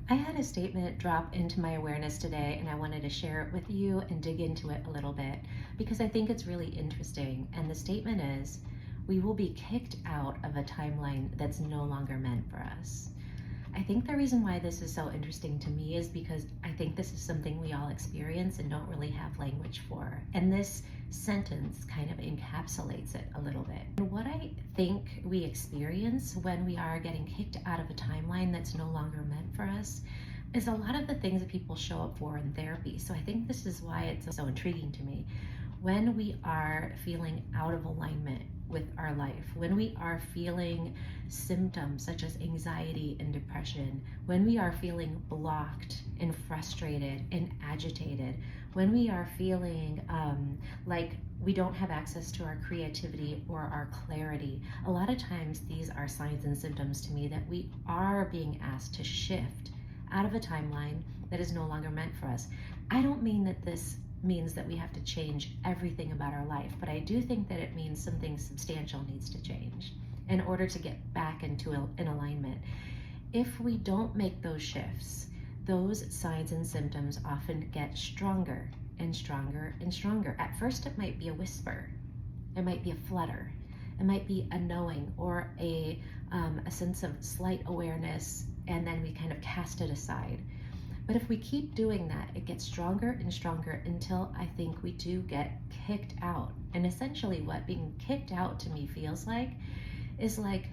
I had a statement drop into my awareness today, and I wanted to share it with you and dig into it a little bit because I think it's really interesting. And the statement is, we will be kicked out of a timeline that's no longer meant for us. I think the reason why this is so interesting to me is because I think this is something we all experience and don't really have language for. And this sentence kind of encapsulates it a little bit. And what I think we experience when we are getting kicked out of a timeline that's no longer meant for us is a lot of the things that people show up for in therapy. So I think this is why it's so intriguing to me. When we are feeling out of alignment with our life, when we are feeling symptoms such as anxiety and depression, when we are feeling blocked and frustrated and agitated, when we are feeling like we don't have access to our creativity or our clarity, a lot of times these are signs and symptoms to me that we are being asked to shift out of a timeline that is no longer meant for us. I don't mean that this means that we have to change everything about our life, but I do think that it means something substantial needs to change in order to get back into an alignment. If we don't make those shifts, those signs and symptoms often get stronger and stronger and stronger. At first, it might be a whisper, it might be a flutter, it might be a knowing or a sense of slight awareness, and then we kind of cast it aside. But if we keep doing that, it gets stronger and stronger until I think we do get kicked out. And essentially what being kicked out to me feels like is like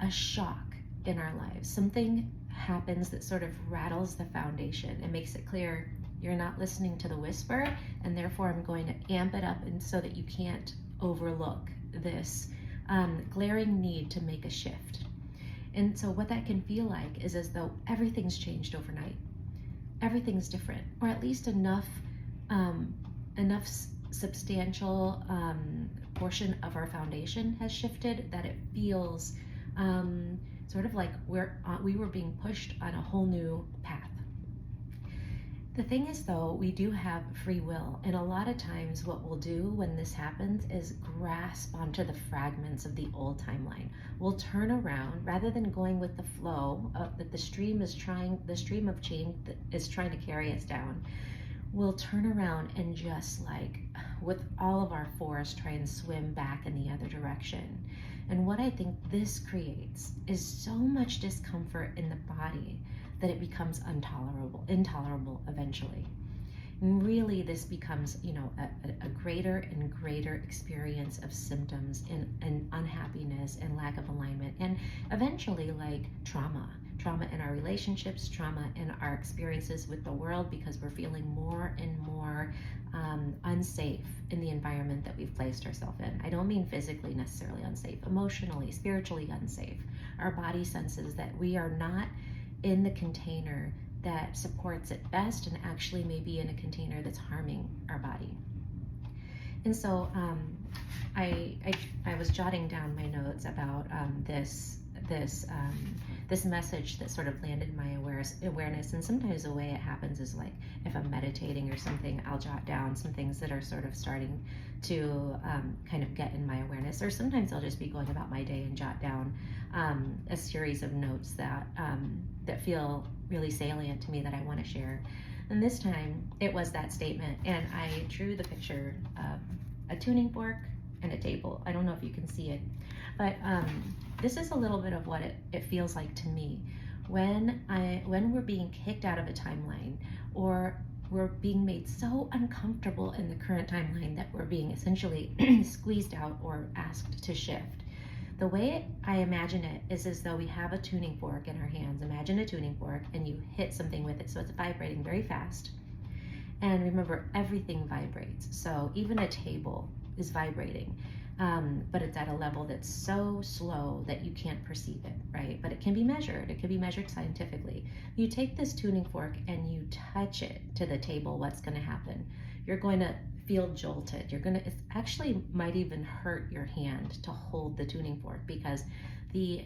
a shock in our lives. Something happens that sort of rattles the foundation and makes it clear you're not listening to the whisper, and therefore I'm going to amp it up and so that you can't overlook this glaring need to make a shift. And so what that can feel like is as though everything's changed overnight. Everything's different, or at least enough substantial portion of our foundation has shifted that it feels sort of like we were being pushed on a whole new path. The thing is, though, we do have free will, and a lot of times what we'll do when this happens is grasp onto the fragments of the old timeline. We'll turn around rather than going with the flow that the stream of change that is trying to carry us down. We'll turn around and just like with all of our force try and swim back in the other direction. And what I think this creates is so much discomfort in the body that it becomes intolerable eventually. And really this becomes, a greater and greater experience of symptoms and unhappiness and lack of alignment, and eventually like trauma in our relationships, trauma in our experiences with the world, because we're feeling more and more unsafe in the environment that we've placed ourselves in. I don't mean physically necessarily unsafe, emotionally, spiritually unsafe. Our body senses that we are not in the container that supports it best, and actually maybe in a container that's harming our body. And so I was jotting down my notes about this message that sort of landed my awareness. And sometimes the way it happens is like if I'm meditating or something, I'll jot down some things that are sort of starting to kind of get in my awareness, or sometimes I'll just be going about my day and jot down a series of notes that feel really salient to me that I want to share. And this time it was that statement, and I drew the picture of a tuning fork and a table. I don't know if you can see it, but this is a little bit of what it feels like to me when we're being kicked out of a timeline, or we're being made so uncomfortable in the current timeline that we're being essentially squeezed out or asked to shift. The way I imagine it is as though we have a tuning fork in our hands. Imagine a tuning fork and you hit something with it, so it's vibrating very fast. And remember, everything vibrates. So even a table is vibrating, but it's at a level that's so slow that you can't perceive it, right? But it can be measured. It can be measured scientifically. You take this tuning fork and you touch it to the table, what's going to happen? You're going to feel jolted. It actually might even hurt your hand to hold the tuning fork, because the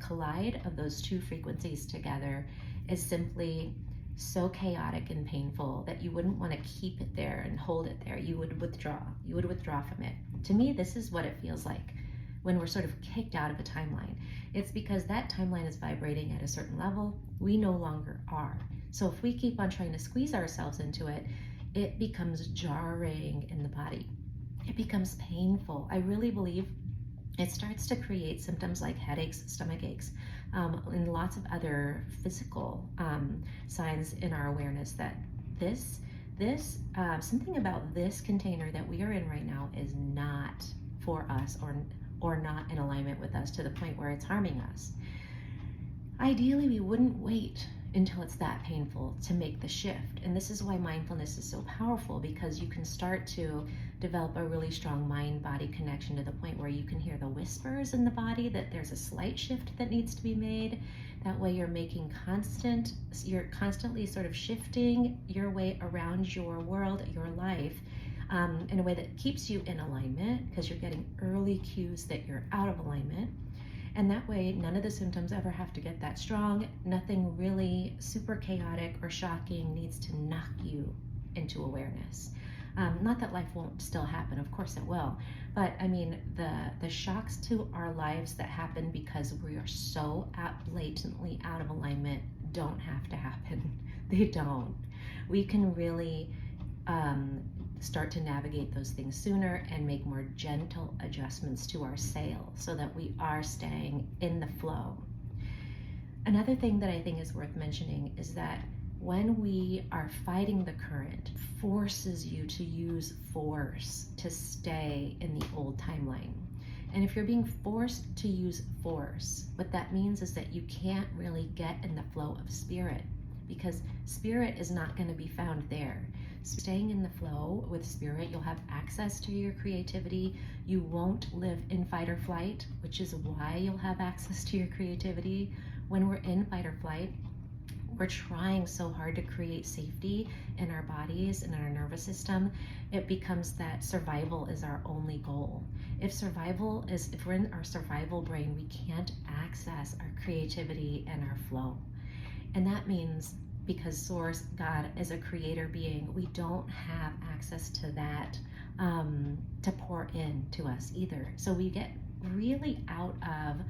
collide of those two frequencies together is simply so chaotic and painful that you wouldn't want to keep it there and hold it there. You would withdraw from it. To me, this is what it feels like when we're sort of kicked out of a timeline. It's because that timeline is vibrating at a certain level. We no longer are. So if we keep on trying to squeeze ourselves into it, it becomes jarring in the body. It becomes painful. I really believe it starts to create symptoms like headaches, stomach aches, and lots of other physical signs in our awareness that something about this container that we are in right now is not for us, or not in alignment with us to the point where it's harming us. Ideally, we wouldn't wait until it's that painful to make the shift. And this is why mindfulness is so powerful, because you can start to develop a really strong mind-body connection to the point where you can hear the whispers in the body that there's a slight shift that needs to be made. That way you're constantly sort of shifting your way around your world, your life, in a way that keeps you in alignment, because you're getting early cues that you're out of alignment. And that way, none of the symptoms ever have to get that strong. Nothing really super chaotic or shocking needs to knock you into awareness. Not that life won't still happen, of course it will. But I mean, the shocks to our lives that happen because we are so blatantly out of alignment don't have to happen. They don't. We can really start to navigate those things sooner and make more gentle adjustments to our sail so that we are staying in the flow. Another thing that I think is worth mentioning is that when we are fighting the current, forces you to use force to stay in the old timeline. And if you're being forced to use force, what that means is that you can't really get in the flow of spirit, because spirit is not going to be found there. Staying in the flow with spirit, you'll have access to your creativity. You won't live in fight or flight, which is why you'll have access to your creativity. When we're in fight or flight, we're trying so hard to create safety in our bodies and in our nervous system. It becomes that survival is our only goal. If we're in our survival brain, we can't access our creativity and our flow. And that means, because Source, God, is a creator being, we don't have access to that to pour in to us either. So we get really out of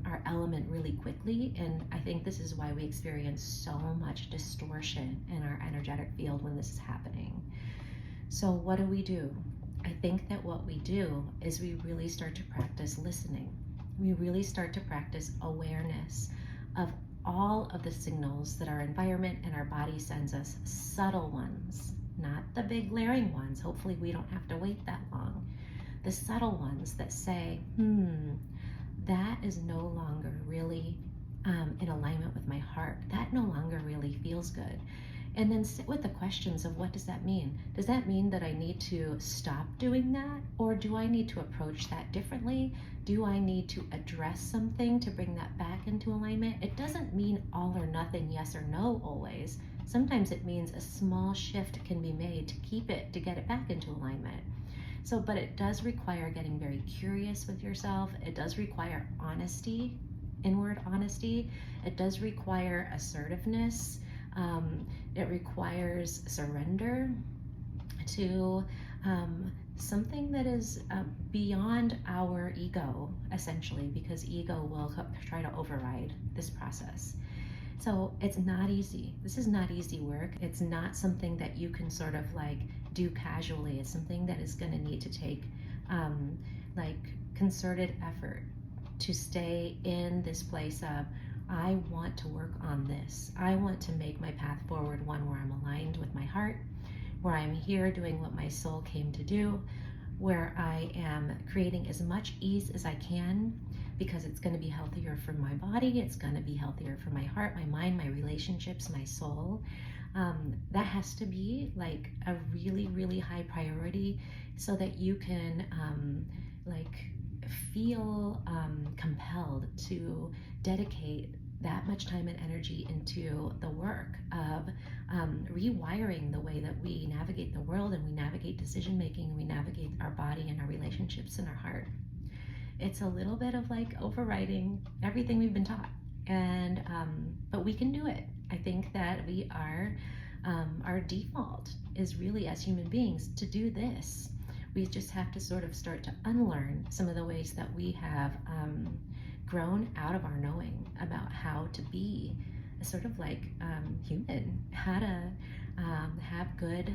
our element really quickly. And I think this is why we experience so much distortion in our energetic field when this is happening. So what do? I think that what we do is we really start to practice listening. We really start to practice awareness of all of the signals that our environment and our body sends us, subtle ones, not the big glaring ones. Hopefully we don't have to wait that long. The subtle ones that say, that is no longer really in alignment with my heart. That no longer really feels good. And then sit with the questions of, what does that mean? Does that mean that I need to stop doing that? Or do I need to approach that differently? Do I need to address something to bring that back into alignment? It doesn't mean all or nothing, yes or no always. Sometimes it means a small shift can be made to get it back into alignment. So, but it does require getting very curious with yourself. It does require honesty, inward honesty. It does require assertiveness. It requires surrender to something that is beyond our ego, essentially, because ego will try to override this process. So it's not easy. This is not easy work. It's not something that you can sort of like do casually. It's something that is going to need to take like concerted effort to stay in this place of, I want to work on this. I want to make my path forward one where I'm aligned with my heart, where I'm here doing what my soul came to do, where I am creating as much ease as I can, because it's going to be healthier for my body, it's going to be healthier for my heart, my mind, my relationships, my soul. That has to be like a really, really high priority, so that you can feel compelled to dedicate that much time and energy into the work of rewiring the way that we navigate the world, and we navigate decision making, and we navigate our body and our relationships and our heart. It's a little bit of like overriding everything we've been taught, and but we can do it. I think that we are our default is really, as human beings, to do this. We just have to sort of start to unlearn some of the ways that we have grown out of our knowing about how to be sort of like human, how to have good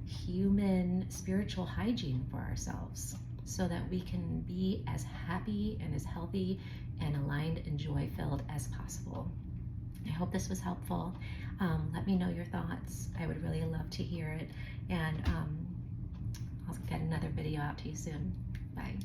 human spiritual hygiene for ourselves so that we can be as happy and as healthy and aligned and joy-filled as possible. I hope this was helpful. Let me know your thoughts. I would really love to hear it. And I'll get another video out to you soon. Bye.